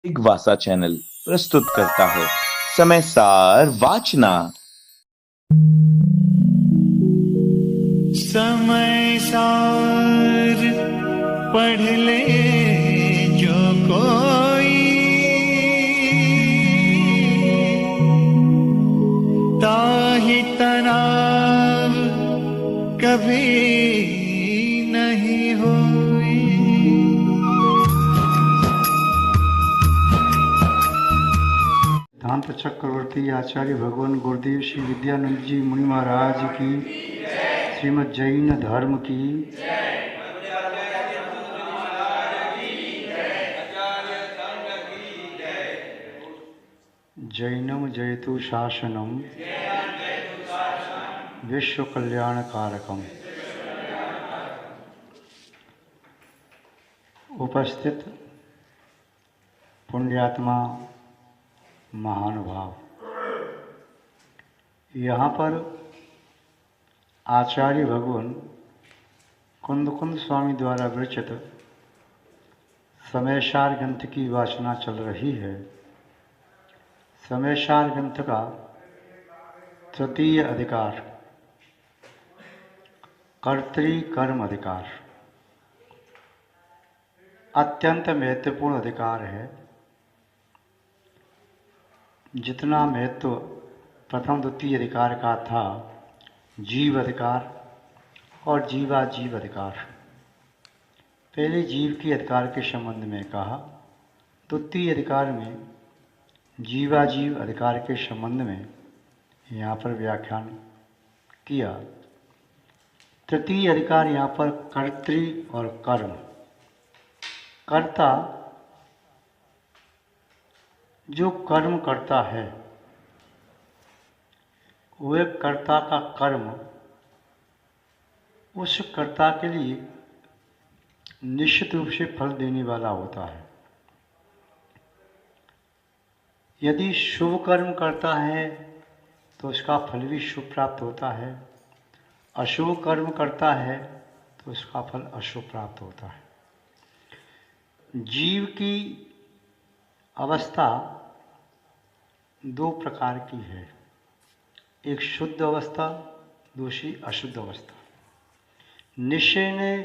दिग्वासा channel प्रस्तुत करता है समय सार वाचना। समय सार पढ़ ले जो कोई, ताहि तनाव कभी नहीं होई। सिद्धांत चक्रवर्ती आचार्य भगवान गुरुदेव श्री विद्यानंद जी मुनि महाराज की, श्रीमद जैन धर्म की, जैनम जयतु शासनम विश्व कल्याणकारकम। उपस्थित पुण्यात्मा महानुभाव, यहाँ पर आचार्य भगवान कुंद स्वामी द्वारा विरचित समयसार ग्रंथ की वाचना चल रही है। समयसार ग्रंथ का तृतीय अधिकार कर्तृकर्म अधिकार अत्यंत महत्वपूर्ण अधिकार है। जितना महत्व प्रथम द्वितीय अधिकार का था, जीव अधिकार और जीवाजीव अधिकार, पहले जीव के अधिकार के संबंध में कहा, द्वितीय अधिकार में जीवाजीव अधिकार के संबंध में यहाँ पर व्याख्यान किया। तृतीय अधिकार यहाँ पर कर्तृ और कर्म। कर्ता जो कर्म करता है, वह कर्ता का कर्म उस कर्ता के लिए निश्चित रूप से फल देने वाला होता है। यदि शुभ कर्म करता है तो उसका फल भी शुभ प्राप्त होता है, अशुभ कर्म करता है तो उसका फल अशुभ प्राप्त होता है। जीव की अवस्था दो प्रकार की है, एक शुद्ध अवस्था, दूसरी अशुद्ध अवस्था। निश्चय ने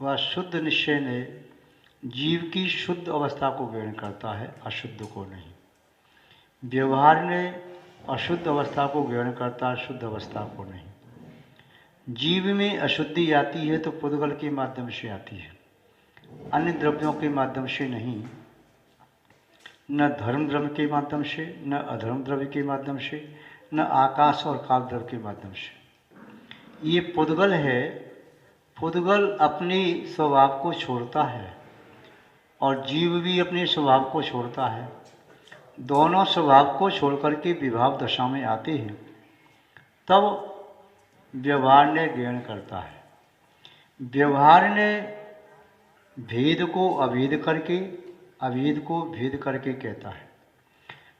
व शुद्ध निश्चय ने जीव की शुद्ध अवस्था को ग्रहण करता है, अशुद्ध को नहीं। व्यवहार ने अशुद्ध अवस्था को ग्रहण करता है, शुद्ध अवस्था को नहीं। जीव में अशुद्धि आती है तो पुद्गल के माध्यम से आती है, अन्य द्रव्यों के माध्यम से नहीं, न धर्म द्रव्य के माध्यम से, न अधर्म द्रव्य के माध्यम से, न आकाश और काल द्रव्य के माध्यम से। ये पुद्गल है। पुद्गल अपने स्वभाव को छोड़ता है और जीव भी अपने स्वभाव को छोड़ता है। दोनों स्वभाव को छोड़कर के विभाव दशा में आते हैं, तब व्यवहार ने ग्रहण करता है। व्यवहार ने भेद को अभेद करके, अभेद को भेद करके कहता है।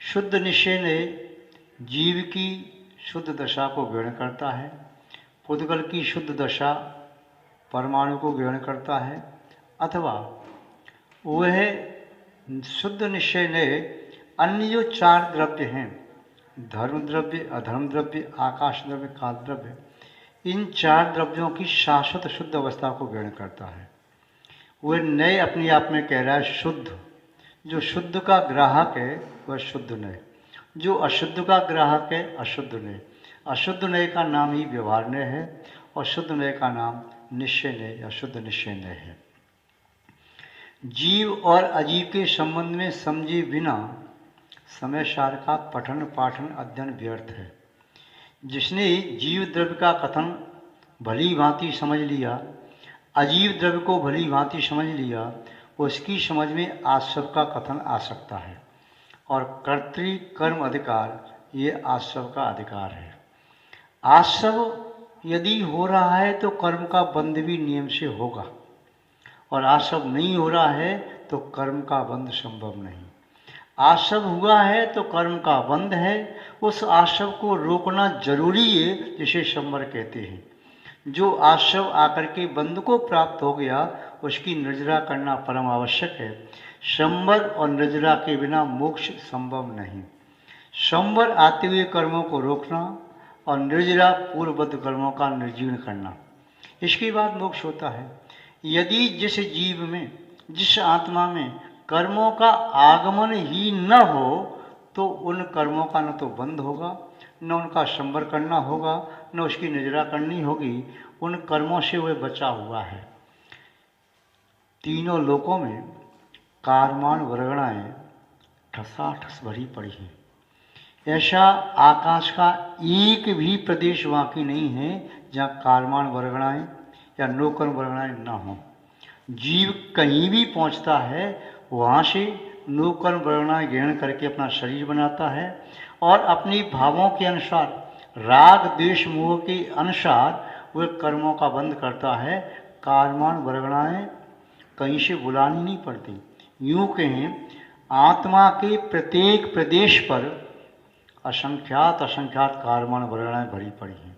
शुद्ध निश्चय ने जीव की शुद्ध दशा को ग्रहण करता है, पुद्गल की शुद्ध दशा परमाणु को ग्रहण करता है, अथवा वह शुद्ध निश्चय ने अन्य जो चार द्रव्य हैं, धर्म द्रव्य, अधर्म द्रव्य, आकाश द्रव्य, काल द्रव्य, इन चार द्रव्यों की शाश्वत शुद्ध अवस्था को ग्रहण करता है। वह नए अपने आप में कह रहा है शुद्ध। जो शुद्ध का ग्राहक है वह शुद्ध नय, जो अशुद्ध का ग्राहक है अशुद्ध नय। अशुद्ध नय का नाम ही व्यवहार नय है और शुद्ध नय का नाम निश्चय नय या शुद्ध निश्चय नय है। जीव और अजीव के संबंध में समझे बिना समय सार का पठन पाठन अध्ययन व्यर्थ है। जिसने जीव द्रव्य का कथन भली भांति समझ लिया, अजीव द्रव्य को भली भांति समझ लिया, उसकी समझ में आश्रव का कथन आ सकता है। और कर्तृ कर्म अधिकार ये आश्रव का अधिकार है। आश्रव यदि हो रहा है तो कर्म का बंध भी नियम से होगा, और आश्रव नहीं हो रहा है तो कर्म का बंध संभव नहीं। आश्रव हुआ है तो कर्म का बंध है, उस आश्रव को रोकना जरूरी है, जिसे संवर कहते हैं। जो आश्रव आकर के बंध को प्राप्त हो गया उसकी निर्जरा करना परम आवश्यक है। संवर और निर्जरा के बिना मोक्ष संभव नहीं। संवर आते हुए कर्मों को रोकना और निर्जरा पूर्वबद्ध कर्मों का निर्जीर्ण करना, इसके बाद मोक्ष होता है। यदि जिस जीव में, जिस आत्मा में कर्मों का आगमन ही न हो तो उन कर्मों का न तो बंध होगा, न उनका संवर करना होगा, न उसकी निर्जरा करनी होगी। उन कर्मों से वह बचा हुआ है। तीनों लोकों में कारमान वर्गणाएं ठसाठस भरी पड़ी हैं। ऐसा आकाश का एक भी प्रदेश बाकी नहीं है जहाँ कारमान वर्गणाएं या नौकर्म वर्गणाएं न हों। जीव कहीं भी पहुँचता है वहाँ से नौकर्म वर्गणाएं ग्रहण करके अपना शरीर बनाता है और अपने भावों के अनुसार, राग द्वेष मोह के अनुसार वह कर्मों का बंध करता है। कारमान वर्गणाएं कहीं से बुलानी नहीं पड़ती। यूँ कहें, आत्मा के प्रत्येक प्रदेश पर असंख्यात असंख्यात कारमान वर्गणाएं भरी पड़ी हैं।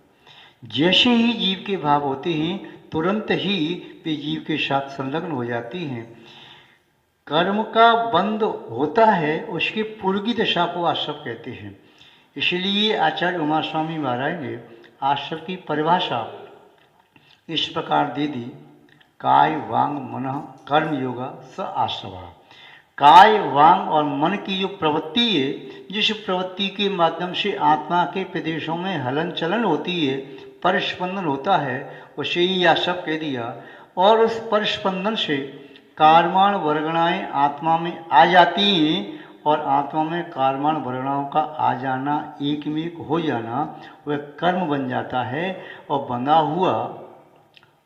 जैसे ही जीव के भाव होते हैं तुरंत ही वे जीव के साथ संलग्न हो जाती हैं। कर्म का बंध होता है उसकी पूर्व की दशा को आश्रव कहते हैं। इसलिए आचार्य उमा स्वामी महाराज ने आश्रव की परिभाषा इस प्रकार दे दी, काय वांग मन कर्म योगा स आश्रव। काय वांग और मन की जो प्रवृत्ति है, जिस प्रवृत्ति के माध्यम से आत्मा के प्रदेशों में हलन चलन होती है, परस्पंदन होता है, उसे ही आश्रव कह दिया। और उस परस्पंदन से कारमान वर्गणाएं आत्मा में आ जाती हैं और आत्मा में कारमान वर्गणाओं का आ जाना, एक में एक हो जाना, वह कर्म बन जाता है। और बंधा हुआ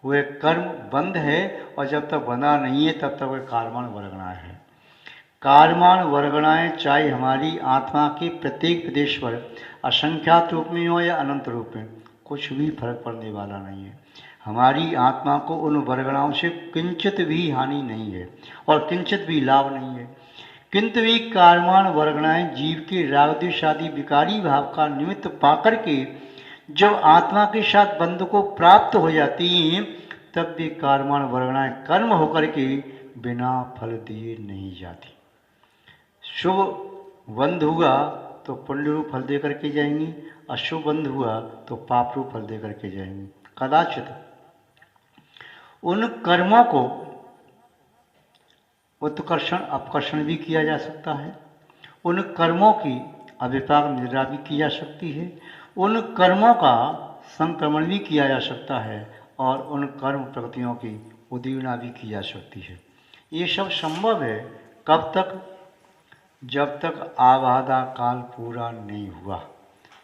वह कर्म बंद है और जब तक बंधा नहीं है तब तक वह कारमान वर्गणाएं है। कारमान वर्गणाएं चाहे हमारी आत्मा के प्रत्येक प्रदेश पर असंख्यात रूप में हो या अनंत रूप में, कुछ भी फर्क पड़ने वाला नहीं है। हमारी आत्मा को उन वर्गणाओं से किंचित भी हानि नहीं है और किंचित भी लाभ नहीं है। किंतु भी कारमान वर्गणाएं जीव के रागद्वेष आदि विकारी भाव का निमित्त पाकर के जब आत्मा के साथ बंध को प्राप्त हो जाती हैं तब भी कारमान वर्गणाएं कर्म होकर के बिना फल दिए नहीं जाती। शुभ बंध हुआ तो पुण्य रूप फल दे करके जाएंगी, अशुभ बंध हुआ तो पाप रूप फल दे करके जाएंगी। कदाचित उन कर्मों को उत्कर्षण अपकर्षण भी किया जा सकता है, उन कर्मों की अभिपाक निद्रा भी की जा सकती है, उन कर्मों का संक्रमण भी किया जा सकता है और उन कर्म प्रगतियों की उदीर्णा भी की जा सकती है। ये सब संभव है कब तक? जब तक आबादा काल पूरा नहीं हुआ।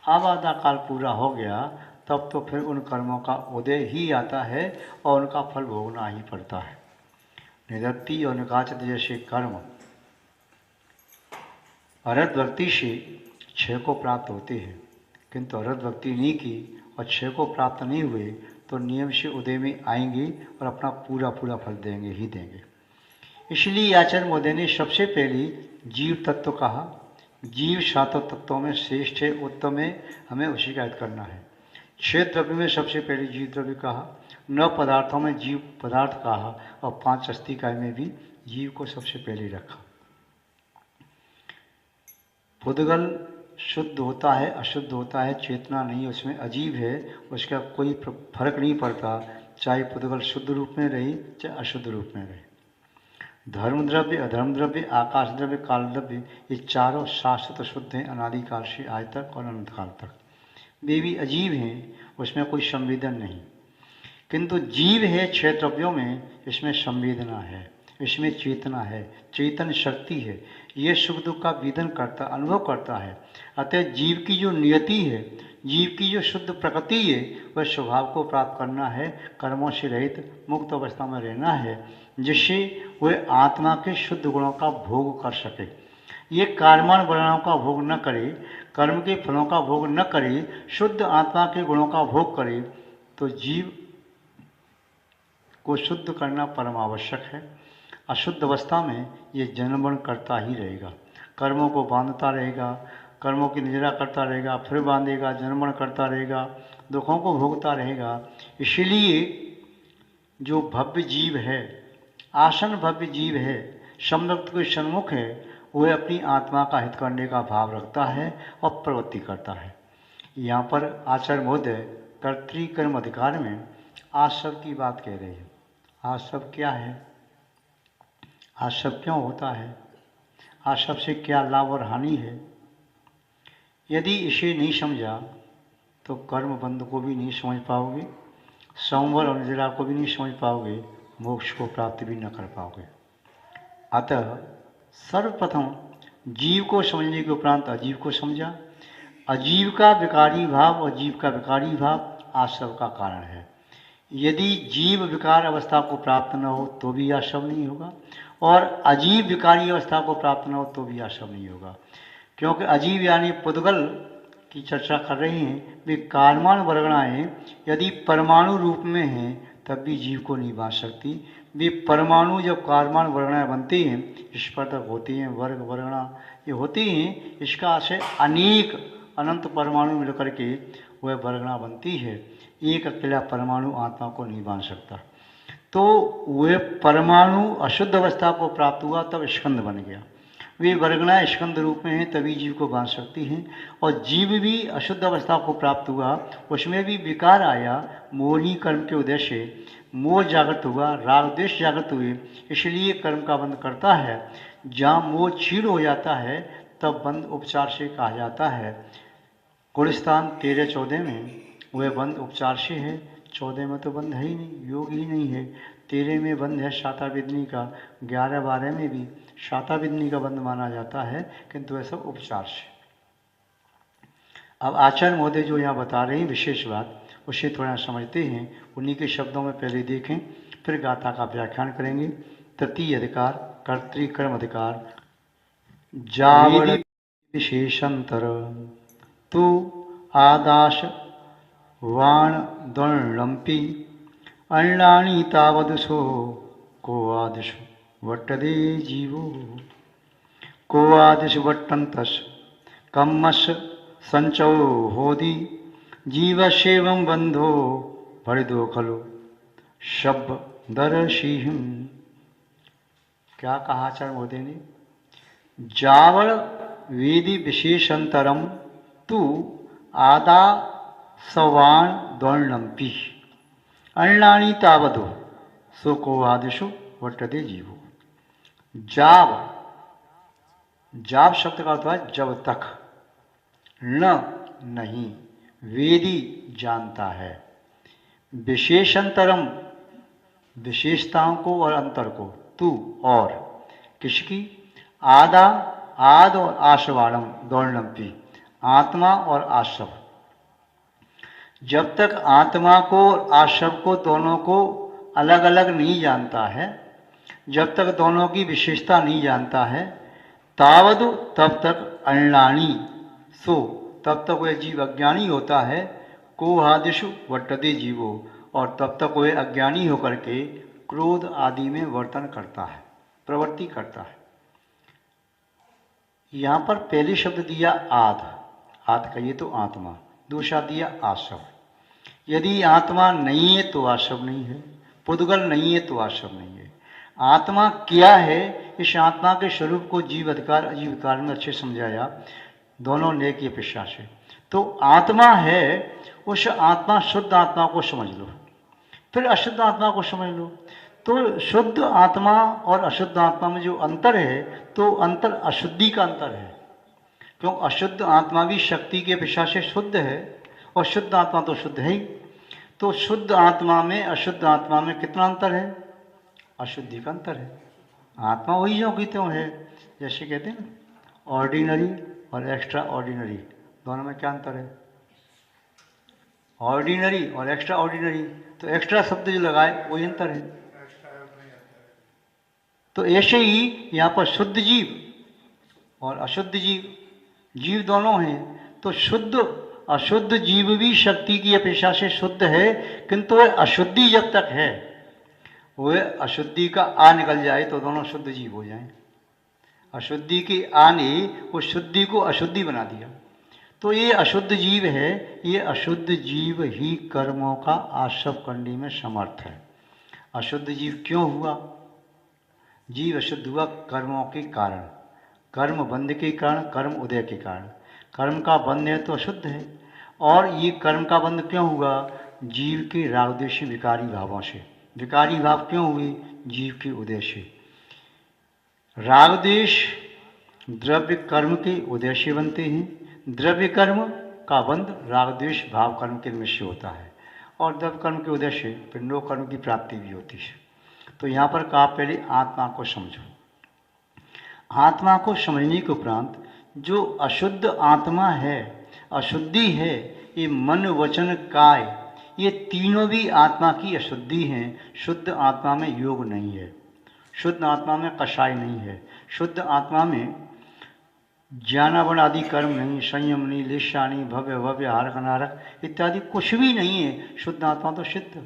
आबादा काल पूरा हो गया तब तो फिर उन कर्मों का उदय ही आता है और उनका फल भोगना ही पड़ता है। निदत्ति और निकाचत जैसे कर्म अरहत भक्ति से क्षय को प्राप्त होते हैं, किंतु अरहत भक्ति नहीं की और क्षय को प्राप्त नहीं हुए तो नियम से उदय में आएंगे और अपना पूरा पूरा फल देंगे ही देंगे। इसलिए आचार्य महोदय ने सबसे पहले जीव तत्व कहा। जीव सातों तत्वों में श्रेष्ठ है, उत्तम है, हमें उसी का याद करना है। छह द्रव्य में सबसे पहले जीव द्रव्य कहा, 9 पदार्थों में जीव पदार्थ कहा और 5 अस्तिकाय में भी जीव को सबसे पहले रखा। पुद्गल शुद्ध होता है, अशुद्ध होता है, चेतना नहीं उसमें, अजीब है, उसका कोई फर्क नहीं पड़ता, चाहे पुद्गल शुद्ध रूप में रहे चाहे अशुद्ध रूप में रहे। धर्म द्रव्य, अधर्म द्रव्य, आकाश द्रव्य, काल द्रव्य, ये चारों शाश्वत शुद्ध हैं अनादिकाल से आज तक और अनंत काल तक। वे भी अजीब हैं, उसमें कोई संवेदन नहीं। किंतु जीव है 6 द्रव्यों में, इसमें संवेदना है, इसमें चेतना है, चेतन शक्ति है, ये सुख दुख का वेदन करता, अनुभव करता है। अतः जीव की जो नियति है, जीव की जो शुद्ध प्रकृति है, वह स्वभाव को प्राप्त करना है, कर्मों से रहित मुक्त अवस्था में रहना है, जिससे वह आत्मा के शुद्ध गुणों का भोग कर सके। ये कारमान वर्णों का भोग न करे, कर्म के फलों का भोग न करे, शुद्ध आत्मा के गुणों का भोग करे, तो जीव को शुद्ध करना परम आवश्यक है। अशुद्ध अवस्था में ये जन्मरण करता ही रहेगा, कर्मों को बांधता रहेगा, कर्मों की निजरा करता रहेगा, फिर बांधेगा, जन्मरण करता रहेगा, दुखों को भोगता रहेगा। इसलिए जो भव्य जीव है, आसन भव्य जीव है, समदत्त के सन्मुख है, वह अपनी आत्मा का हित करने का भाव रखता है और प्रवृत्ति करता है। यहाँ पर आचार्य महोदय कर्तृकर्म अधिकार में आश्रव की बात कह रहे हैं। आश्रव क्या है? आश्रव क्यों होता है? आश्रव से क्या लाभ और हानि है? यदि इसे नहीं समझा तो कर्म बंध को भी नहीं समझ पाओगे, संवर और निद्रा को भी नहीं समझ पाओगे, मोक्ष को प्राप्त भी न कर पाओगे। अतः सर्वप्रथम जीव को समझने के उपरांत अजीव को समझा। अजीव का विकारी भाव और जीव का विकारी भाव आश्रव का कारण है। यदि जीव विकार अवस्था को प्राप्त न हो तो भी आश्रव नहीं होगा, और अजीव विकारी अवस्था को प्राप्त न हो तो भी आश्रव नहीं होगा। क्योंकि अजीव यानी पुद्गल की चर्चा कर रहे हैं, वे कार्यमान वर्गणाएँ यदि परमाणु रूप में हैं तब भी जीव को नहीं बांध सकती। वे परमाणु जब कार्यमान वर्गणाएँ बनती हैं, स्पर्धक होती हैं, वर्ग वर्गणा ये होती हैं, इसका आशय अनेक अनंत परमाणु मिलकर के वह वर्गणा बनती है। एक अकेला परमाणु आत्मा को नहीं बांध सकता। तो वह परमाणु अशुद्ध अवस्था को प्राप्त हुआ तब स्कंद बन गया। वे वर्गणा स्कंद रूप में हैं तभी जीव को बांध सकती हैं। और जीव भी अशुद्ध अवस्था को प्राप्त हुआ, उसमें भी विकार आया, मोही कर्म के उदय से मोह जागृत हुआ, राग द्वेष जागृत हुए, इसलिए कर्म का बंध करता है। जहाँ मोह क्षीण हो जाता है तब बंध उपचार से कहा जाता है। गुणस्थान 13-14 में वह बंध उपचार से है, 14 में तो बंध है ही नहीं, योग ही नहीं है। 13 में बंध है शाताविदनी का, 11-12 में भी शाताविदनी का बंध माना जाता है, किंतु वह सब उपचार से। अब आचार्य महोदय जो यहाँ बता रहे हैं विशेष बात, उसे थोड़ा समझते हैं। उन्हीं के शब्दों में पहले देखें, फिर गाथा का व्याख्यान करेंगे। तृतीय अधिकार कर्तृकर्म अधिकार। जावड़ विशेषंतर तु आदाश वाण दंडम्पी अन्नानि तावदसो को आदिशु वट्टदे जीवो को आदिशु वट्टन्तस कम्मस संचो होदि जीवस्येवं बंधो भरिदो खलु शब्दरसिंह। क्या कहा आचार्य महोदय ने? जावड़ वेदी विशेषंतरम तु आदा सवाण दौर्णम्पी अन्नानि तावदो सोको आदिशु वट्टदे जीवो। जाव, जाव शब्द का अर्थ है जब तक, न नहीं, वेदी जानता है, विशेषंतरम विशेषताओं को और अंतर को, तू और किसकी, आदा आद और आशवाणम दौर्णम्पी आत्मा और आश्रव। जब तक आत्मा को और आश्रव को दोनों को अलग अलग नहीं जानता है, जब तक दोनों की विशेषता नहीं जानता है, तावदु तब तक अन्नानि सो तब तक वह जीव अज्ञानी होता है, को आदिशु वट्टदे जीवो और तब तक वह अज्ञानी होकर के क्रोध आदि में वर्तन करता है, प्रवृत्ति करता है। यहाँ पर पहले शब्द दिया आद, आद कहिए तो आत्मा, दूसरा दिया आश्रव। यदि आत्मा नहीं है तो आश्रव नहीं है, पुद्गल नहीं है तो आश्रव नहीं है। आत्मा क्या है, इस आत्मा के स्वरूप को जीव अधिकार अजीव अधिकार में अच्छे समझाया, दोनों नेक की अपेक्षा से। तो आत्मा है, उस आत्मा शुद्ध आत्मा को समझ लो, फिर अशुद्ध आत्मा को समझ लो। तो शुद्ध आत्मा और अशुद्ध आत्मा में जो अंतर है, तो अंतर अशुद्धि का अंतर है। क्यों? अशुद्ध आत्मा भी शक्ति के अपेक्षा से शुद्ध है और शुद्ध आत्मा तो शुद्ध है ही। तो शुद्ध आत्मा में अशुद्ध आत्मा में कितना अंतर है? अशुद्धि का अंतर है। आत्मा वही जो की त्यों है। जैसे कहते हैं ना, ऑर्डिनरी और एक्स्ट्रा ऑर्डिनरी, दोनों में क्या अंतर है? ऑर्डिनरी और एक्स्ट्रा ऑर्डिनरी, तो एक्स्ट्रा शब्द जो लगाए वही अंतर है। तो ऐसे ही यहाँ पर शुद्ध जीव और अशुद्ध जीव, जीव दोनों हैं। तो शुद्ध अशुद्ध जीव भी शक्ति की अपेक्षा से शुद्ध है, किंतु वह अशुद्धि जब तक है, वह अशुद्धि का आ निकल जाए तो दोनों शुद्ध जीव हो जाएं। अशुद्धि के आ ने उस शुद्धि को अशुद्धि बना दिया। तो ये अशुद्ध जीव है, ये अशुद्ध जीव ही कर्मों का आश्रव करने में समर्थ है। अशुद्ध जीव क्यों हुआ? जीव अशुद्ध हुआ कर्मों के कारण, कर्म बंध के कारण, कर्म उदय के कारण। कर्म का बंध है तो अशुद्ध है। और ये कर्म का बंध क्यों हुआ? जीव के रागद्वेषी विकारी भावों से। विकारी भाव क्यों हुए? जीव के उदय से। रागद्वेष द्रव्य कर्म के उदय से बनते हैं। द्रव्य कर्म का बंध रागद्वेष भाव कर्म के निमित्त से होता है, और द्रव्य कर्म के उदय से पिंडों कर्म की प्राप्ति भी होती है। तो यहाँ पर कहा पहले आत्मा को समझो। आत्मा को समझने के उपरांत जो अशुद्ध आत्मा है, अशुद्धि है, ये मन वचन काय, ये तीनों भी आत्मा की अशुद्धि हैं। शुद्ध आत्मा में योग नहीं है, शुद्ध आत्मा में कषाय नहीं है, शुद्ध आत्मा में ज्ञानावरण आदि कर्म नहीं, संयम नहीं, लेशा नहीं, भव्य भव्य हारक अनारक इत्यादि कुछ भी नहीं है। शुद्ध आत्मा तो सिद्ध,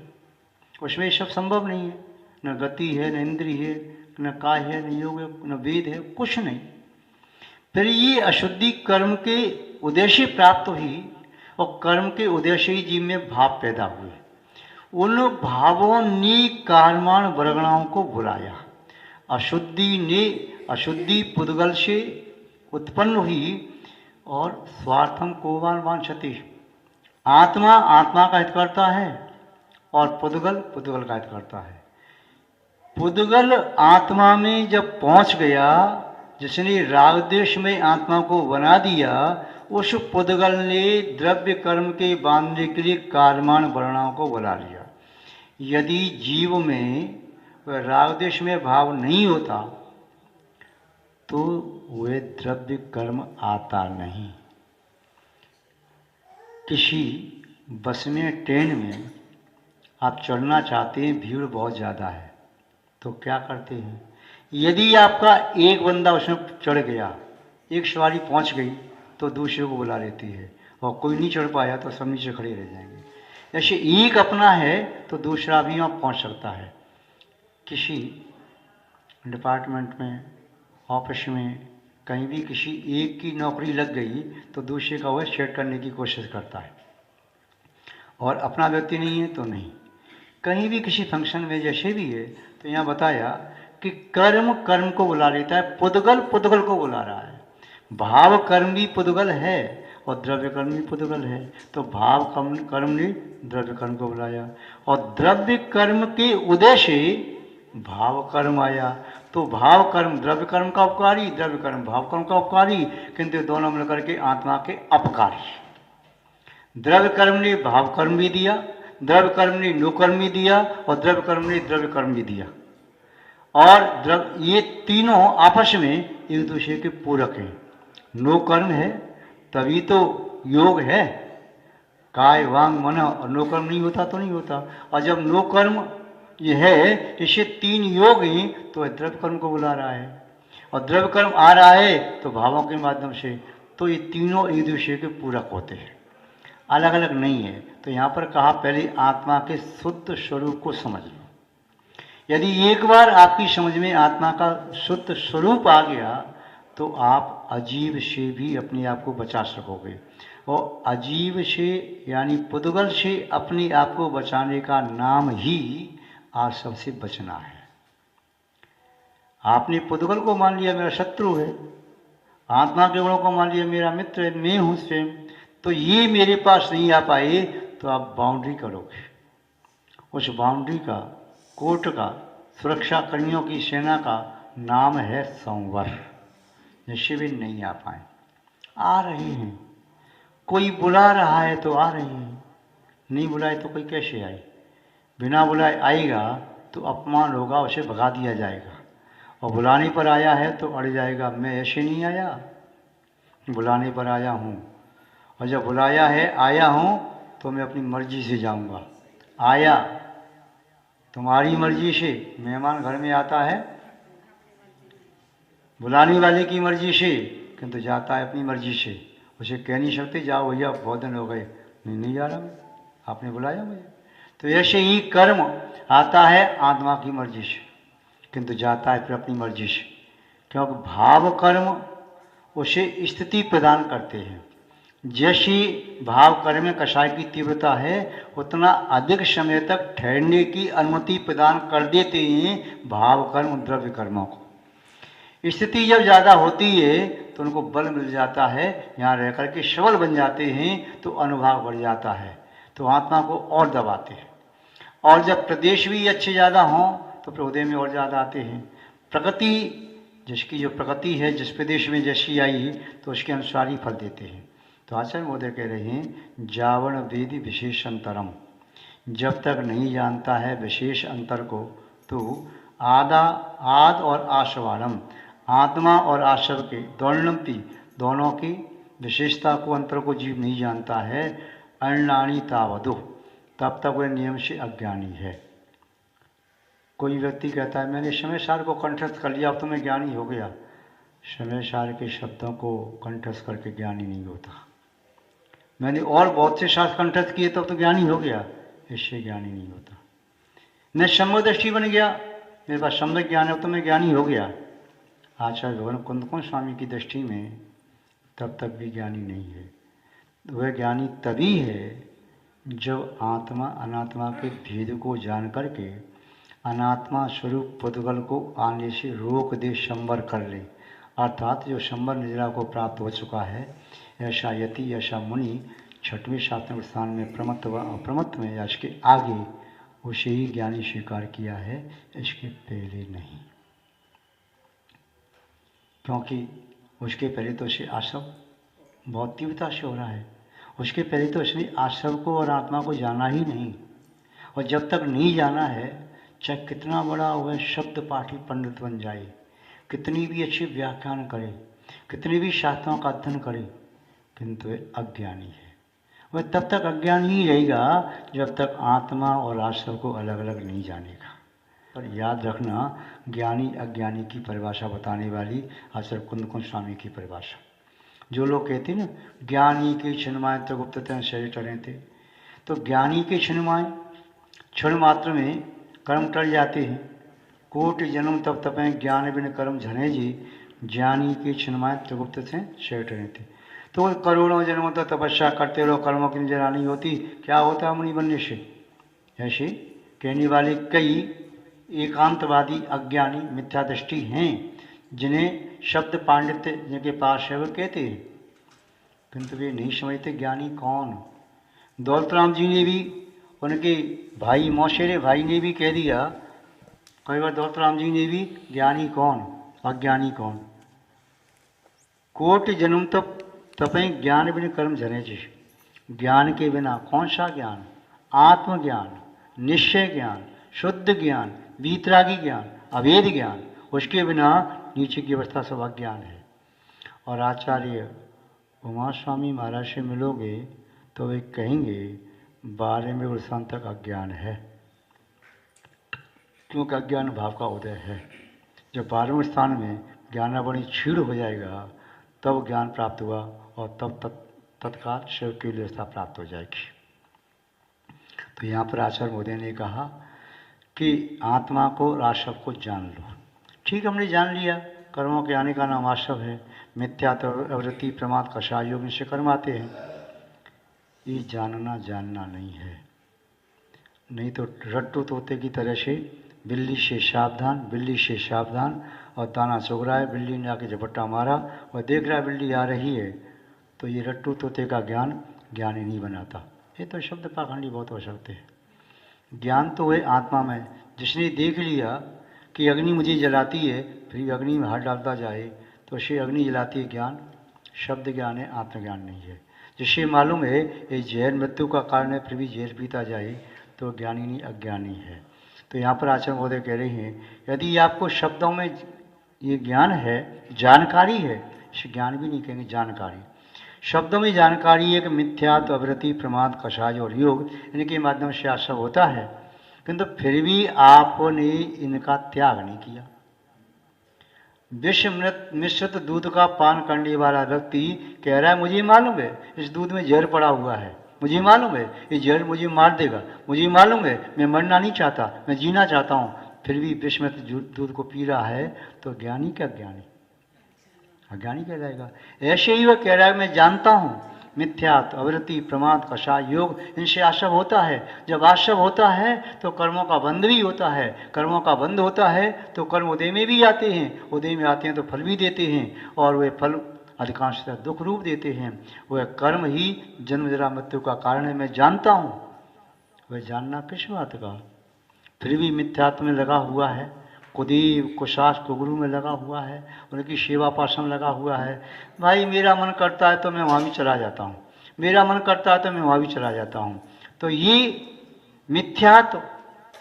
उसमें ये सब संभव नहीं है। न गति है, न इंद्रिय है, न काय है, न योग है, न वेद है, कुछ नहीं। फिर ये अशुद्धि कर्म के उद्देश्य प्राप्त हुई, और कर्म के उद्देश्य ही जीव में भाव पैदा हुए। उन भावों ने कार्यमान वर्गणाओं को बुलाया। अशुद्धि पुद्गल से उत्पन्न हुई, और स्वार्थम को वांछति। आत्मा आत्मा का हित करता है, और पुद्गल पुद्गल का हित करता है। पुद्गल आत्मा में जब पहुंच गया, जिसने रागद्वेष में आत्मा को बना दिया, उस पुद्गल ने द्रव्य कर्म के बांधने के लिए कार्यमान वर्णाओं को बुला लिया। यदि जीव में रागद्वेष में भाव नहीं होता तो वह द्रव्य कर्म आता नहीं। किसी बस में, ट्रेन में आप चढ़ना चाहते हैं, भीड़ बहुत ज़्यादा है, तो क्या करते हैं? यदि आपका एक बंदा उसमें चढ़ गया, एक सवारी पहुंच गई, तो दूसरे को बुला लेती है, और कोई नहीं चढ़ पाया तो सब नीचे खड़े रह जाएंगे। ऐसे एक अपना है तो दूसरा भी वहाँ पहुंच सकता है। किसी डिपार्टमेंट में, ऑफिस में, कहीं भी किसी एक की नौकरी लग गई तो दूसरे का वह सेट करने की कोशिश करता है, और अपना व्यक्ति नहीं है तो नहीं। कहीं भी किसी फंक्शन में जैसे भी है, तो यहाँ बताया कि कर्म कर्म को बुला लेता है, पुद्गल पुद्गल को बुला रहा है। भाव कर्म भी पुद्गल है और द्रव्य कर्म भी पुद्गल है, तो भाव कर्म ने द्रव्य कर्म को बुलाया, और द्रव्य कर्म के उदय से भाव कर्म आया। तो भाव कर्म द्रव्य कर्म का उपकारी, द्रव्य कर्म भाव कर्म का उपकारी, किंतु दोनों मिलकर के आत्मा के अपकारी। द्रव्य कर्म ने भाव कर्म भी दिया, द्रव्य कर्म ने नो कर्म भी दिया, और द्रव्य कर्म ने द्रव्य कर्म भी दिया। और ये तीनों आपस में एक दूसरे के पूरक हैं। नो कर्म है तभी तो योग है, काय वांग मन, और नो कर्म नहीं होता तो नहीं होता। और जब नो कर्म ये है, इससे तीन योग हैं, तो द्रव्य कर्म को बुला रहा है, और द्रव्य कर्म आ रहा है तो भावों के माध्यम से। तो ये तीनों एक दूसरे के पूरक होते हैं, अलग अलग नहीं है। तो यहाँ पर कहा पहले आत्मा के शुद्ध स्वरूप को समझ लो। यदि एक बार आपकी समझ में आत्मा का शुद्ध स्वरूप आ गया, तो आप अजीव से भी अपने आप को बचा सकोगे। और अजीव से यानी पुद्गल से अपने आप को बचाने का नाम ही आज सबसे बचना है। आपने पुद्गल को मान लिया मेरा शत्रु है, आत्मा के गुणों को मान लिया मेरा मित्र है, मैं हूँ स्वयं, तो ये मेरे पास नहीं आ पाए, तो आप बाउंड्री करोगे। उस बाउंड्री का, कोर्ट का, सुरक्षा कर्मियों की सेना का नाम है संवर, जिससे भी नहीं आ पाए। आ रहे हैं, कोई बुला रहा है तो आ रहे हैं, नहीं बुलाए तो कोई कैसे आए? बिना बुलाए आएगा तो अपमान होगा, उसे भगा दिया जाएगा। और बुलाने पर आया है तो अड़ जाएगा, मैं ऐसे नहीं आया, बुलाने पर आया हूँ। और जब बुलाया है, आया हूँ, तो मैं अपनी मर्जी से जाऊँगा। आया तुम्हारी मर्जी से, मेहमान घर में आता है बुलाने वाले की मर्जी से, किंतु जाता है अपनी मर्जी से। उसे कह नहीं सकते जाओ भैया बहुत दिन हो गए, नहीं जा रहा मैं, आपने बुलाया मुझे। तो ऐसे ही कर्म आता है आत्मा की मर्जी से, किंतु जाता है फिर अपनी मर्जी से, क्योंकि भाव कर्म उसे स्थिति प्रदान करते हैं। जैसी भाव कर्म में कषाय की तीव्रता है, उतना अधिक समय तक ठहरने की अनुमति प्रदान कर देते हैं भाव कर्म द्रव्य कर्मों को। स्थिति जब ज़्यादा होती है तो उनको बल मिल जाता है, यहाँ रह कर के सबल बन जाते हैं, तो अनुभाव बढ़ जाता है, तो आत्मा को और दबाते हैं। और जब प्रदेश भी अच्छे ज़्यादा हों तो फिर उदय में और ज़्यादा आते हैं। प्रकृति, जिसकी जो प्रकृति है, जिस प्रदेश में जैसी आई तो उसके अनुसार ही फल देते हैं। तो आचार्य महोदय कह रहे हैं, जावण वेदी विशेष अंतरम, जब तक नहीं जानता है विशेष अंतर को, तो आद और आशवाणम, आत्मा और आशव के दोनों की विशेषता को, अंतर को जीव नहीं जानता है, अण्णानी तावदो, तब तक वह नियम से अज्ञानी है। कोई व्यक्ति कहता है मैंने समय सार को कंठस्थ कर लिया, अब तो मैं ज्ञानी हो गया। समय सार के शब्दों को कंठस्थ करके ज्ञानी नहीं होता। मैंने और बहुत से शास्त्र कंठस्थ किए तब तो ज्ञानी हो गया, इससे ज्ञानी नहीं होता। मैं सम्यक दृष्टि बन गया, मेरे पास सम्यक ज्ञान है, तो मैं ज्ञानी हो गया। आचार्य भगवान कुंदकुंज स्वामी की दृष्टि में तब तक भी ज्ञानी नहीं है। वह ज्ञानी तभी है जब आत्मा अनात्मा के भेद को जान करके अनात्मा स्वरूप पुद्गल को आने से रोक दे, संवर कर ले। अर्थात जो संवर निद्रा को प्राप्त हो चुका है, ऐसा यति, ऐसा मुनि छठवें सातवें स्थान में प्रमत्व व अप्रमत्व में, या इसके आगे उसे ही ज्ञानी स्वीकार किया है, इसके पहले नहीं। क्योंकि उसके पहले तो उसे आश्रव बहुत तीव्रता से हो रहा है, उसके पहले तो उसने आश्रव को और आत्मा को जाना ही नहीं। और जब तक नहीं जाना है, चाहे कितना बड़ा वह शब्द पाठी पंडित बन जाए, कितनी भी अच्छी व्याख्यान करे, कितनी भी शास्त्रों का अध्ययन करे, किंतु वह अज्ञानी है। वह तब तक अज्ञानी ही रहेगा जब तक आत्मा और आश्रव को अलग अलग नहीं जानेगा। पर याद रखना, ज्ञानी अज्ञानी की परिभाषा बताने वाली आचार्य कुंदकुंज स्वामी की परिभाषा। जो लोग कहते हैं ना, ज्ञानी के क्षणमाय तो गुप्ततः शरीर टले थे, तो ज्ञानी के क्षणमाय, क्षण मात्र में कर्म टल जाते हैं। कोटि जन्म तब तपें ज्ञान बिन कर्म झने जी, ज्ञानी के क्षणमाय त्रिगुप्त से शरीर टले थे। तो करोड़ों जन्मों तक तपस्या करते रहो, कर्मों की निजरा नहीं होती, क्या होता है मुनि बनने से? ऐसे कहने वाले कई एकांतवादी अज्ञानी मिथ्या दृष्टि हैं, जिन्हें शब्द पांडित्य जिनके पास है वो कहते हैं, किंतु वे नहीं समझते ज्ञानी कौन। दौलतराम जी ने भी, उनके भाई मौसेरे भाई ने भी कह दिया कई बार, दौलतराम जी ने भी, ज्ञानी कौन अज्ञानी कौन। कोटि जन्म तक तपें ज्ञान बिन कर्म झरे जी, ज्ञान के बिना कौन सा ज्ञान? आत्मज्ञान, निश्चय ज्ञान, शुद्ध ज्ञान, वीतरागी ज्ञान, अभेद ज्ञान, उसके बिना नीचे की अवस्था सब अज्ञान है। और आचार्य उमा स्वामी महाराज से मिलोगे तो वे कहेंगे 12वें स्थान तक अज्ञान है, क्योंकि अज्ञान भाव का उदय है। जब 12वें स्थान में ज्ञानावणी क्षीण हो जाएगा, तब ज्ञान प्राप्त हुआ, और तब तत्काल शिव की व्यवस्था प्राप्त हो जाएगी। तो यहाँ पर आचार्य मोदी ने कहा कि आत्मा को और आश्रव को जान लो। ठीक, हमने जान लिया, कर्मों के आने का नाम आश्रव है। मिथ्या अवृत्ति प्रमाद कषाय योग से कर्म आते हैं। ये जानना नहीं है, नहीं तो रट्टू तोते की तरह से बिल्ली से सावधान, और दाना चुग रहा है, बिल्ली ने आके झपट्टा मारा और देख रहा है बिल्ली आ रही है, तो ये रट्टू तोते का ज्ञान ज्ञानी नहीं बनाता। ये तो शब्द पाखंडी बहुत हो सकते हैं। ज्ञान तो है आत्मा में, जिसने देख लिया कि अग्नि मुझे जलाती है, फिर अग्नि में हाथ डालता जाए तो उसे अग्नि जलाती है, ज्ञान शब्द ज्ञान है, आत्मज्ञान नहीं है। जिससे मालूम है ये जहर मृत्यु का कारण है, फिर भी जहर पीता जाए, तो ज्ञानी नहीं अज्ञानी है। तो यहाँ पर आचार्य महोदय कह रहे हैं, यदि आपको शब्दों में ये ज्ञान है, जानकारी है, इसे ज्ञान भी नहीं कहेंगे, जानकारी। शब्दों में जानकारी है कि मिथ्यात्व, अवृत्ति, प्रमाद, कषाय और योग, इनके माध्यम से आश्रव होता है, किंतु फिर भी आपने इनका त्याग नहीं किया। विष मिश्रित दूध का पान करने वाला व्यक्ति कह रहा है मुझे मालूम है इस दूध में जहर पड़ा हुआ है, मुझे मालूम है ये जहर मुझे मार देगा, मुझे मालूम है मैं मरना नहीं चाहता, मैं जीना चाहता हूँ, फिर भी विष में दूध को पी रहा है, तो ज्ञानी क्या ज्ञानी? अज्ञानी कह जाएगा। ऐसे ही वह कह रहा है मैं जानता हूँ मिथ्यात्व, अविरति, प्रमाद, कषाय, योग, इनसे आशव होता है। जब आशव होता है तो कर्मों का बंध भी होता है। कर्मों का बंध होता है तो कर्म उदय में भी आते हैं, उदय में आते हैं तो फल भी देते हैं, और वे फल अधिकांशतः दुख रूप देते हैं। वह कर्म ही जन्म जरा मृत्यु का कारण है, मैं जानता हूँ। वह जानना किस बात का? फिर भी मिथ्यात्व में लगा हुआ है, कुदेव, कुशास, कुगुरु में लगा हुआ है, उनकी सेवा पाशम लगा हुआ है। भाई मेरा मन करता है तो मैं वहाँ भी चला जाता हूँ, मेरा मन करता है तो मैं वहाँ भी चला जाता हूँ। तो ये मिथ्यात्व,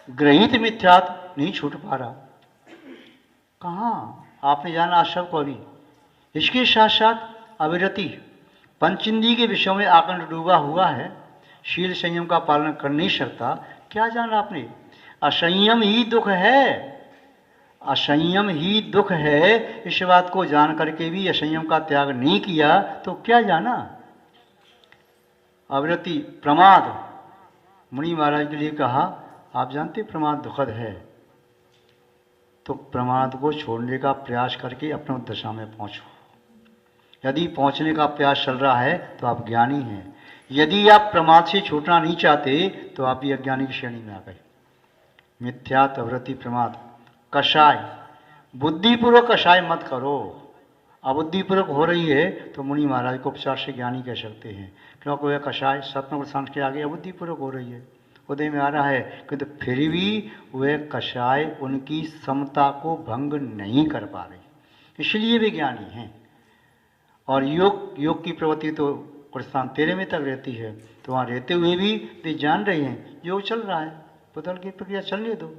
ग्रहित मिथ्यात्व नहीं छूट पा रहा। कहाँ आपने जाना आशव को अभी? इसके साथ साथ अविरति, पंचेंद्रिय के विषयों में आकंठ डूबा हुआ है, शील संयम का पालन कर नहीं सकता। क्या जाना आपने? असंयम ही दुख है, असंयम ही दुख है। इस बात को जान करके भी असंयम का त्याग नहीं किया तो क्या जाना? अविरति, प्रमाद, मुनि महाराज के लिए कहा, आप जानते प्रमाद दुखद है, तो प्रमाद को छोड़ने का प्रयास करके अपने दशा में पहुंचो। यदि पहुंचने का प्रयास चल रहा है तो आप ज्ञानी हैं। यदि आप प्रमाद से छूटना नहीं चाहते तो आप भी अज्ञानी की श्रेणी में आ गए। मिथ्यात्व, अविरति, प्रमाद, कषाय, बुद्धिपूर्वक कषाय मत करो। अबुद्धिपूर्वक हो रही है तो मुनि महाराज को उपचार से ज्ञानी कह सकते हैं, क्योंकि वह कषाय सत्व प्रशांत के आगे अबुद्धिपूर्वक हो रही है, उदय में आ रहा है, किंतु फिर भी वह कषाय उनकी समता को भंग नहीं कर पा रही, इसलिए वे ज्ञानी हैं। और योग की प्रवृत्ति तो प्रस्थान 13 में तक रहती है, तो वहाँ रहते हुए भी वे जान रहे हैं योग चल रहा है, बदल की प्रक्रिया चलने दो,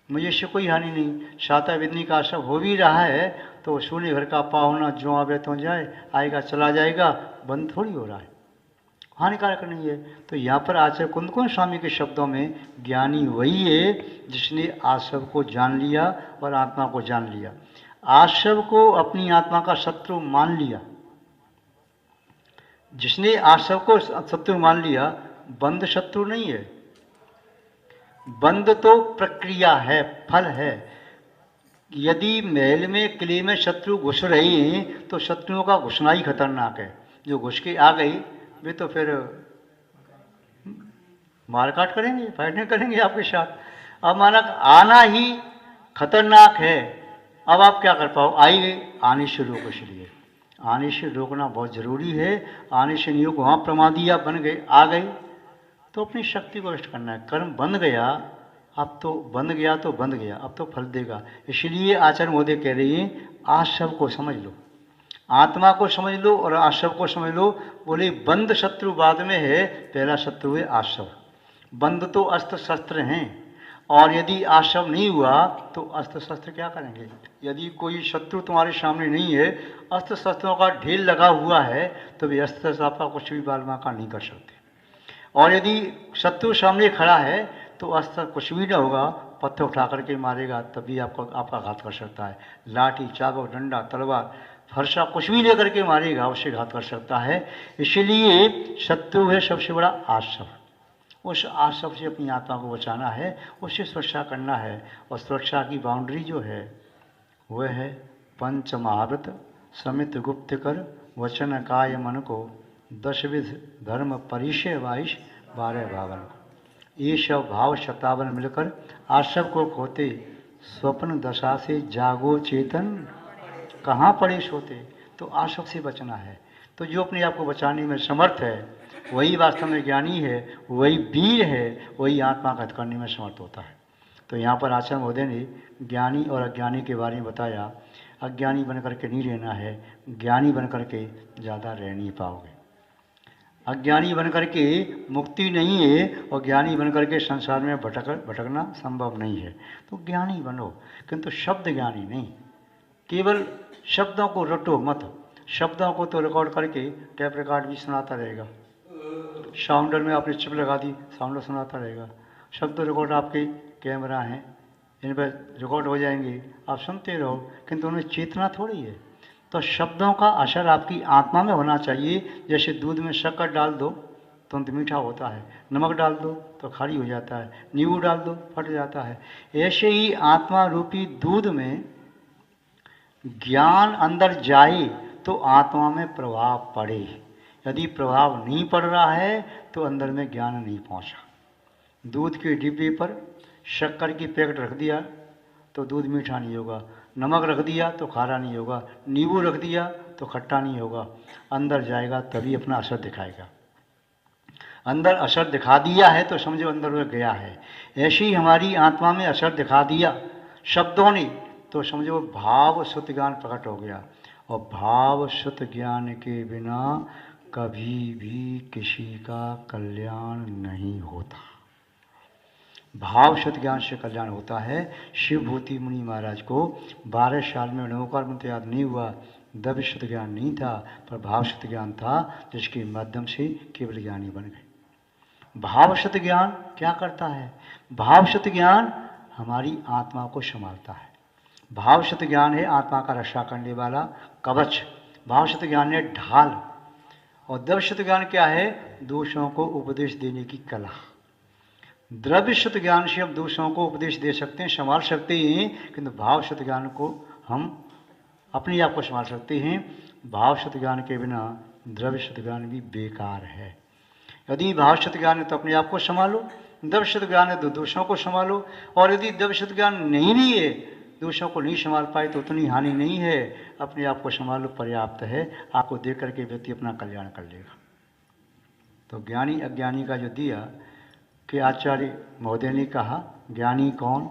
मुझे इससे कोई हानि नहीं। शाता विदनी का आशा हो भी रहा है तो सोने घर का पाहुना जो आवे तो जाए, आएगा चला जाएगा, बंद थोड़ी हो रहा है, हानिकारक नहीं है। तो यहाँ पर आचार्य कुंदकुंज स्वामी के शब्दों में ज्ञानी वही है जिसने आशव को जान लिया और आत्मा को जान लिया। आशव को अपनी आत्मा का शत्रु मान लिया, जिसने आशव को शत्रु मान लिया, बंद शत्रु नहीं है। बंद तो प्रक्रिया है, फल है। यदि महल में किले में शत्रु घुस रहे हैं तो शत्रुओं का घुसना ही खतरनाक है। जो घुस के आ गई वे तो फिर मारकाट करेंगे, फाइटिंग करेंगे आपके साथ। अब माना आना ही खतरनाक है, अब आप क्या कर पाओ? आई गई, आने से रोको, इसलिए आने से रोकना बहुत ज़रूरी है। आने से नहीं रोको, वहाँ प्रमादी आप बन गए, आ गई तो अपनी शक्ति को नष्ट करना है। कर्म बंध गया, अब तो बंध गया तो बंध गया, अब तो फल देगा। इसलिए आचार्य महोदय कह रही हैं आशव को समझ लो, आत्मा को समझ लो और आशव को समझ लो। बोले बंद शत्रु बाद में है, पहला शत्रु है आशव। बंद तो अस्त्र शस्त्र हैं, और यदि आशव नहीं हुआ तो अस्त्र शस्त्र क्या करेंगे? यदि कोई शत्रु तुम्हारे सामने नहीं है, अस्त्र शस्त्रों का ढेर लगा हुआ है, तो वे अस्त्र शस्त्र आपका कुछ भी बाल बांका नहीं कर सकते। और यदि शत्रु सामने खड़ा है तो अस्त्र कुछ भी ना होगा, पत्थर उठा करके मारेगा तभी आपका घात कर सकता है। लाठी, चाबुक, डंडा, तलवार, फरसा कुछ भी लेकर के मारेगा, उससे घात कर सकता है। इसलिए शत्रु है सबसे बड़ा आशव। उस आशव से अपनी आत्मा को बचाना है, उससे सुरक्षा करना है। और सुरक्षा की बाउंड्री जो है वह है पंच महाव्रत, समित गुप्त कर, वचन काय मन को, 10 विध धर्म परिचय 22, 12 भावन को। ये सब भाव 57 मिलकर आशव को खोते, स्वप्न दशा से जागो चेतन, कहाँ पड़े सोते। तो आशव से बचना है। तो जो अपने आप को बचाने में समर्थ है वही वास्तव में ज्ञानी है, वही वीर है, वही आत्मा का हित करने में समर्थ होता है। तो यहाँ पर आचार्य महोदय ने ज्ञानी और अज्ञानी के बारे में बताया। अज्ञानी बन करके नहीं रहना है, ज्ञानी बन करके ज़्यादा रह नहीं पाओगे। अज्ञानी बन करके मुक्ति नहीं है, और ज्ञानी बन करके संसार में भटकना संभव नहीं है। तो ज्ञानी बनो, किंतु शब्द ज्ञानी नहीं। केवल शब्दों को रटो मत, शब्दों को तो रिकॉर्ड करके टैप रिकॉर्ड भी सुनाता रहेगा। साउंडर में आपने चिप लगा दी, साउंडर सुनाता रहेगा। शब्द रिकॉर्ड आपके कैमरा हैं, इन पर रिकॉर्ड हो जाएंगे, आप सुनते रहो, किंतु उनमें चेतना थोड़ी है। तो शब्दों का असर आपकी आत्मा में होना चाहिए। जैसे दूध में शक्कर डाल दो तो मीठा होता है, नमक डाल दो तो खारी हो जाता है, नींबू डाल दो फट जाता है। ऐसे ही आत्मा रूपी दूध में ज्ञान अंदर जाए तो आत्मा में प्रभाव पड़े। यदि प्रभाव नहीं पड़ रहा है तो अंदर में ज्ञान नहीं पहुंचा। दूध के डिब्बे पर शक्कर की पैकेट रख दिया तो दूध मीठा नहीं होगा, नमक रख दिया तो खारा नहीं होगा, नींबू रख दिया तो खट्टा नहीं होगा। अंदर जाएगा तभी अपना असर दिखाएगा। अंदर असर दिखा दिया है तो समझो अंदर वह गया है। ऐसे ही हमारी आत्मा में असर दिखा दिया शब्दों ने तो समझो भाव शुद्ध ज्ञान प्रकट हो गया। और भाव शुद्ध ज्ञान के बिना कभी भी किसी का कल्याण नहीं होता। भाव शुद्ध ज्ञान से कल्याण होता है। शिवभूति मुनि महाराज को 12 साल में नवकार मंत्र याद नहीं हुआ, द्रव्य शुद्ध ज्ञान नहीं था, पर भाव शुद्ध ज्ञान था, जिसके माध्यम से केवल ज्ञानी बन गए। भाव शुद्ध ज्ञान क्या करता है? भाव शुद्ध ज्ञान हमारी आत्मा को संभालता है। भाव शुद्ध ज्ञान है आत्मा का रक्षा करने वाला कवच। भाव शुद्ध ज्ञान है ढाल। और द्रव्य शुद्ध ज्ञान क्या है? दूसरों को उपदेश देने की कला। द्रव्य शुद्ध ज्ञान से हम दूसरों को उपदेश दे सकते हैं, संभाल सकते हैं, किंतु भाव शुद्ध ज्ञान को हम अपने आप को संभाल सकते हैं। भाव शुद्ध ज्ञान के बिना द्रव्य शुद्ध ज्ञान भी बेकार है। यदि भाव शुद्ध ज्ञान है तो अपने आप को संभालो, द्रव्य शुद्ध ज्ञान है तो दूसरों को संभालो। और यदि द्रव्य शुद्ध ज्ञान नहीं भी है, दूसरों को नहीं संभाल पाए तो उतनी हानि नहीं है, अपने आप को संभालो, पर्याप्त है। आपको देख करके व्यक्ति अपना कल्याण कर लेगा। तो ज्ञानी अज्ञानी का जो दिया कि आचार्य महोदय ने कहा ज्ञानी कौन?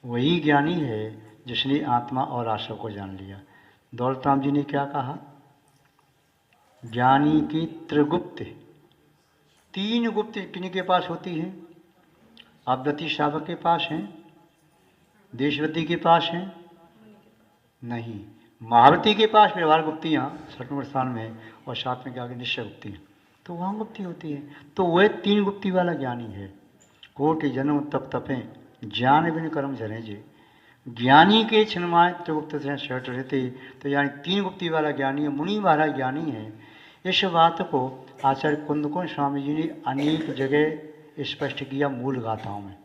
वही ज्ञानी है जिसने आत्मा और आशा को जान लिया। दौलत राम जी ने क्या कहा? ज्ञानी की त्रिगुप्त, 3 गुप्त किन्हीं के पास होती हैं? अवधि शावक के पास हैं, देशवती के पास हैं, नहीं, महावती के पास व्यवहार गुप्तियाँ 6वें स्थान में, और 7 में क्या आगे निश्चय गुप्ती हैं, तो वहाँ गुप्ती होती है। तो वह 3 गुप्ती वाला ज्ञानी है। कोटि जन्म तप तपें ज्ञान बिन कर्म झरे जे, ज्ञानी के छिन्माय त्रिगुप्त से शर्ट रहते। तो यानी 3 गुप्ती वाला ज्ञानी है, मुनि वाला ज्ञानी है। इस बात को आचार्य कुंदकों स्वामी जी ने अनेक जगह स्पष्ट किया मूल गाथाओं में।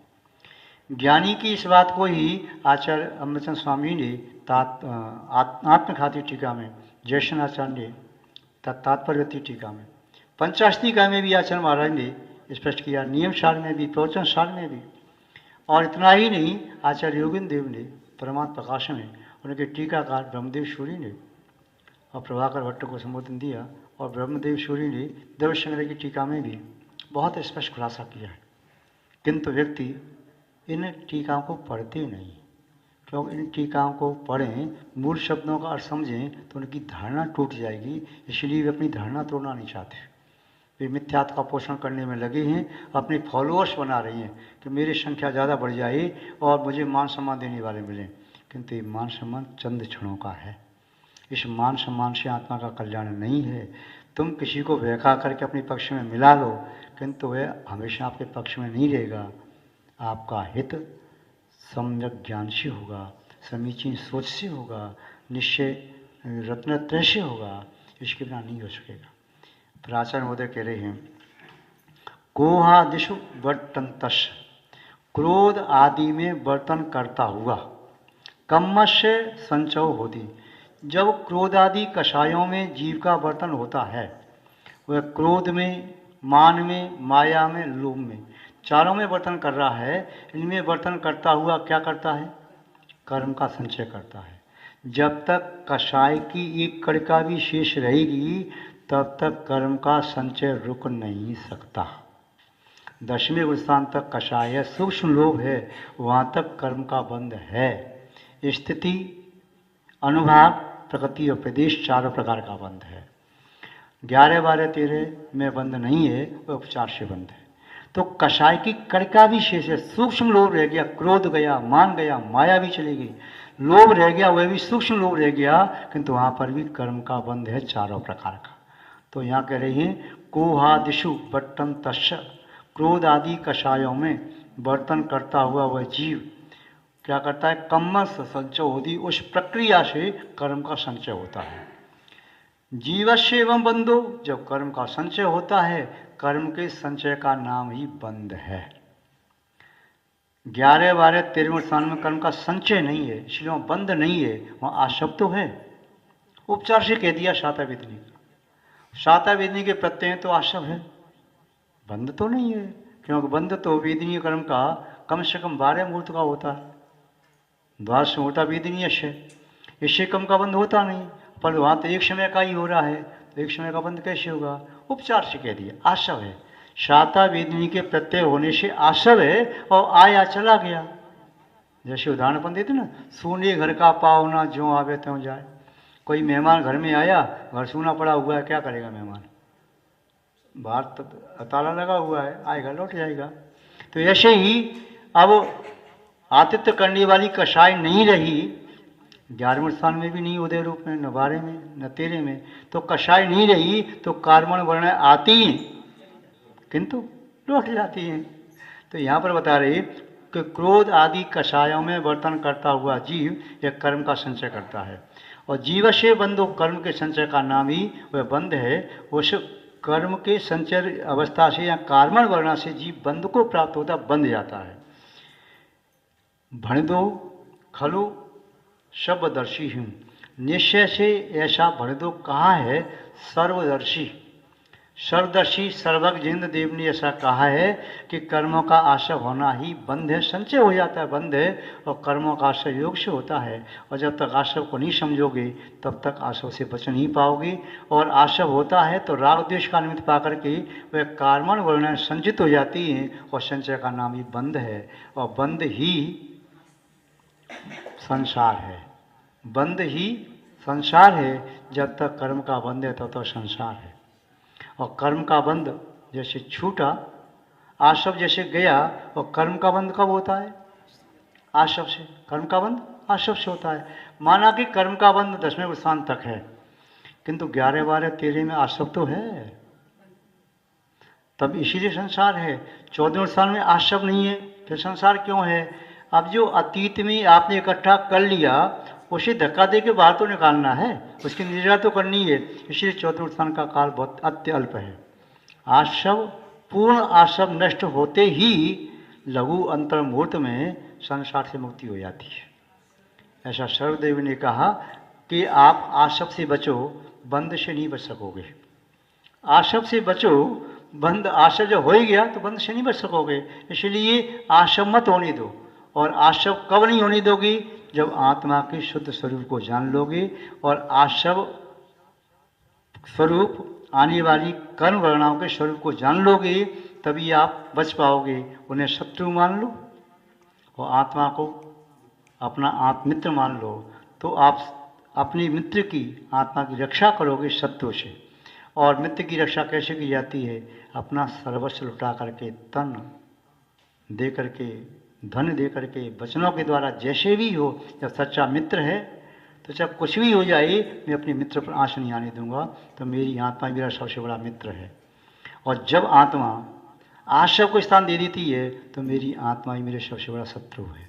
ज्ञानी की इस बात को ही आचार्य अमृतचंद स्वामी ने आत्मघाती टीका में, जयशन आचार्य ने तात्पर्यवती टीका में, पंचाशतीका में भी आचार्य महाराज ने स्पष्ट किया, नियम सार में भी, प्रवचन सार में भी। और इतना ही नहीं, आचार्य योगिंद्र देव ने परमात्म प्रकाश में उनके टीकाकार ब्रह्मदेव सूरी ने और प्रभाकर भट्ट को संबोधन दिया। और ब्रह्मदेव सूरी ने द्रव्य संग्रह की टीका में भी बहुत स्पष्ट खुलासा किया है। किंतु व्यक्ति इन टीकाओं को पढ़ते नहीं, क्योंकि इन टीकाओं को पढ़ें, मूल शब्दों का अर्थ समझें तो उनकी धारणा टूट जाएगी। इसलिए वे अपनी धारणा तोड़ना नहीं चाहते। वे मिथ्यात्व का पोषण करने में लगे हैं, अपने फॉलोअर्स बना रही हैं कि मेरी संख्या ज़्यादा बढ़ जाए और मुझे मान सम्मान देने वाले मिलें। किंतु ये मान सम्मान चंद क्षणों का है। इस मान सम्मान से आत्मा का कल्याण नहीं है। तुम किसी को बहका करके अपने पक्ष में मिला लो, किंतु वह हमेशा आपके पक्ष में नहीं रहेगा। आपका हित सम्यक ज्ञान से होगा, समीचीन सोच से होगा, निश्चय रत्नत्रय से होगा, इसके बिना नहीं हो सकेगा। प्राचार्य महोदय कह रहे हैं, कोहादिशु वर्तंतश, क्रोध आदि में वर्तन करता हुआ कम्मस्य संचय होती। जब क्रोध आदि कषायों में जीव का वर्तन होता है, वह क्रोध में, मान में, माया में, लोभ में, चारों में वर्तन कर रहा है। इनमें वर्तन करता हुआ क्या करता है? कर्म का संचय करता है। जब तक कषाय की एक कणिका भी शेष रहेगी तब तक कर्म का संचय रुक नहीं सकता। 10वें गुणस्थान तक कषाय है, सूक्ष्म लोभ है, वहाँ तक कर्म का बंध है। स्थिति, अनुभाग, प्रकृति और प्रदेश चारों प्रकार का बंध है। 11, 12, 13 में बंध नहीं है, वह उपचार से बंध है। तो कषाय की कणिका भी शेष है। सूक्ष्म लोभ रह गया, क्रोध गया, मान गया, माया भी चली गई, लोभ रह गया, वह भी सूक्ष्म लोभ रह गया, किंतु वहाँ पर भी कर्म का बंध है चारों प्रकार का। तो यहाँ कह रही हैं, कोहादिशु बट्टन तस्य, क्रोध आदि कषायों में वर्तन करता हुआ वह जीव क्या करता है? कम्मस संचय होती, उस प्रक्रिया से कर्म का संचय होता है। जीवस्य एवं बंधो, जब कर्म का संचय होता है, कर्म के संचय का नाम ही बंध है। 11, 12, 13वें स्थान में कर्म का संचय नहीं है, इसलिए वहाँ बंध नहीं है, वहाँ आशक्त तो है। उपचार से कह दिया शाता वितनी, शाता वेदनी के प्रत्यय तो आशव है, बंध तो नहीं है, क्योंकि बंध तो वेदनीय कर्म का कम से कम 12 मुहूर्त का होता है। द्वादश होता वेदनीय है, इससे कम का बंध होता नहीं, पर वहाँ तो एक समय का ही हो रहा है, तो एक समय का बंध कैसे होगा? उपचार से कह दिया आशव है। शाता वेदनी के प्रत्यय होने से आशव है और आया चला गया। जैसे उदाहरण अपन देते ना, सोने घर का पावना जो आवे त्यों जाए। कोई मेहमान घर में आया, घर सूना पड़ा हुआ है, क्या करेगा मेहमान? बाहर ताला लगा हुआ है, आएगा लौट जाएगा। तो ऐसे ही अब आतिथ्य करने वाली कषाय नहीं रही, 11वें स्थान में भी नहीं, उदय रूप में, न 12 में न 13 में, तो कषाय नहीं रही तो कार्बन वर्ण आती हैं किंतु लौट जाती हैं। तो यहाँ पर बता रहे कि क्रोध आदि कषायों में वर्तन करता हुआ जीव एक कर्म का संचय करता है, और जीव से बंधो कर्म के संचय का नाम ही वह बंध है। उस कर्म के संचय अवस्था से या कार्बन वर्ण से जीव बंध को प्राप्त होता, बंध जाता है। भणदो खलु सर्वदर्शी हूँ, निश्चय से ऐसा भणदो कहा है सर्वदर्शी। सर्वदर्शी सर्वज्ञ जिंद देव ने ऐसा कहा है कि कर्मों का आशय होना ही बंध है, संचय हो जाता है बंध है, और कर्मों का आशय योग से होता है। और जब तक आशय को नहीं समझोगे तब तक आशय से बच नहीं पाओगे। और आशय होता है तो राग द्वेष का निमित्त पा करके वह कार्बन वर्ण संचित हो जाती हैं, और संचय का नाम ही बंध है, और बंध ही संसार है। बंध ही संसार है, जब तक कर्म का बंध है तब तक संसार है। और कर्म का बंध जैसे छूटा, आशव जैसे गया, और कर्म का बंध कब होता है? आशव से। कर्म का बंध आशव से होता है। माना कि कर्म का बंध 10वें स्थान तक है, किंतु 11, 12, 13 में आशव तो है, तब इसीलिए संसार है। 14वें स्थान में आशव नहीं है, फिर संसार क्यों है? अब जो अतीत में आपने इकट्ठा कर लिया उसे धक्का दे के बाहर तो निकालना है, उसकी निर्जरा तो करनी है, इसलिए 14वें स्थान का काल बहुत अत्यल्प है। आशव पूर्ण आशव नष्ट होते ही लघु अंतर मुहूर्त में संसार से मुक्ति हो जाती है। ऐसा सर्वदेव ने कहा कि आप आशव से बचो, बंध से नहीं बच सकोगे। आशव से बचो, बंध आशव जब हो ही गया तो बंध से नहीं बच सकोगे, इसलिए आशव मत होने दो। और आशव कब नहीं होने दोगी? जब आत्मा के शुद्ध स्वरूप को जान लोगे, और आशव स्वरूप आने वाली कर्म वर्णाओं के स्वरूप को जान लोगे, तभी आप बच पाओगे। उन्हें शत्रु मान लो और आत्मा को अपना आत्मित्र मान लो, तो आप अपने मित्र की, आत्मा की रक्षा करोगे शत्रु से। और मित्र की रक्षा कैसे की जाती है? अपना सर्वस्व लुटा करके, तन दे करके, धन दे करके, वचनों के द्वारा, जैसे भी हो। जब सच्चा मित्र है तो चाहे कुछ भी हो जाए, मैं अपने मित्र पर आँच नहीं आने दूंगा, तो मेरी आत्मा मेरा सबसे बड़ा मित्र है। और जब आत्मा आशय को स्थान दे देती है तो मेरी आत्मा ही मेरे सबसे बड़ा शत्रु है,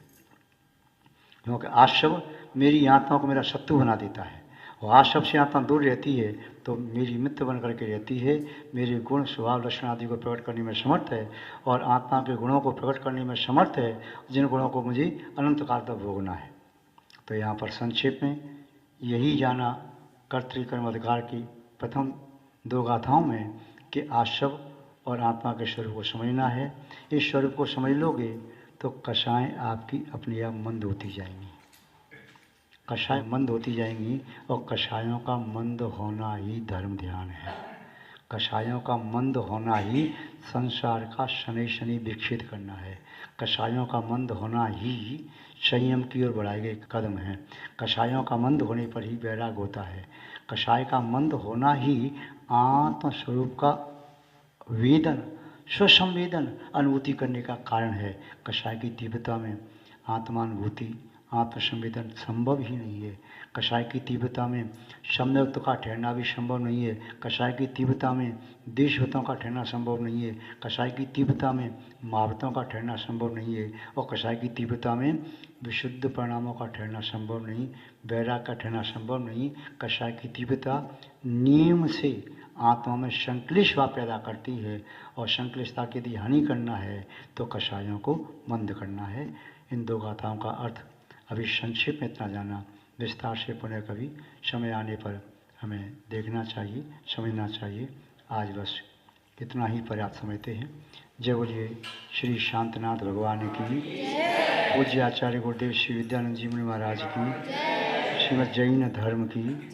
क्योंकि आशव मेरी आत्मा को मेरा शत्रु बना देता है। और आशव से आत्मा दूर रहती है तो मेरी मित्र बन करके रहती है, मेरे गुण स्वभाव लक्षण आदि को प्रकट करने में समर्थ है, और आत्मा के गुणों को प्रकट करने में समर्थ है, जिन गुणों को मुझे अनंत काल तक भोगना है। तो यहाँ पर संक्षेप में यही जाना कर्तृकर्म अधिकार की प्रथम 2 गाथाओं में कि आशव और आत्मा के स्वरूप को समझना है। इस स्वरूप को समझ लोगे तो कषाएँ आपकी अपने आप मंद होती जाएंगी, कषाय मंद होती जाएंगी, और कषायों का मंद होना ही धर्म ध्यान है। कषायों का मंद होना ही संसार का शनि शनि विकसित करना है। कषायों का मंद होना ही संयम की ओर बढ़ाए गए कदम है। कषायों का मंद होने पर ही वैराग होता है। कषाय का मंद होना ही आत्मस्वरूप का वेदन, स्वसंवेदन अनुभूति करने का कारण है। कषाय की तीव्रता में आत्मानुभूति, आत्मसंवेदन संभव ही नहीं है। कषाय की तीव्रता में सम्यक्त का ठहरना भी संभव नहीं है। कषाय की तीव्रता में देशवतों का ठहरना संभव नहीं है। कषाय की तीव्रता में महावतों का ठहरना संभव नहीं है। और कषाय की तीव्रता में विशुद्ध परिणामों का ठहरना संभव नहीं, वैराग का ठहरना संभव नहीं। कषाय की तीव्रता नियम से आत्मा में संक्लेश भाव पैदा करती है, और संक्लेशता की यदि हानि करना है तो कषायों को मंद करना है। इन 2 गाथाओं का अर्थ अभी संक्षेप में इतना जाना, विस्तार से पुनः कभी समय आने पर हमें देखना चाहिए, समझना चाहिए। आज बस इतना ही पर्याप्त समझते हैं। जय बोलिए श्री शांतनाथ भगवान की, पूज्य आचार्य गुरुदेव श्री विद्यानंद जी मुनि महाराज की, श्रीमद् जैन धर्म की।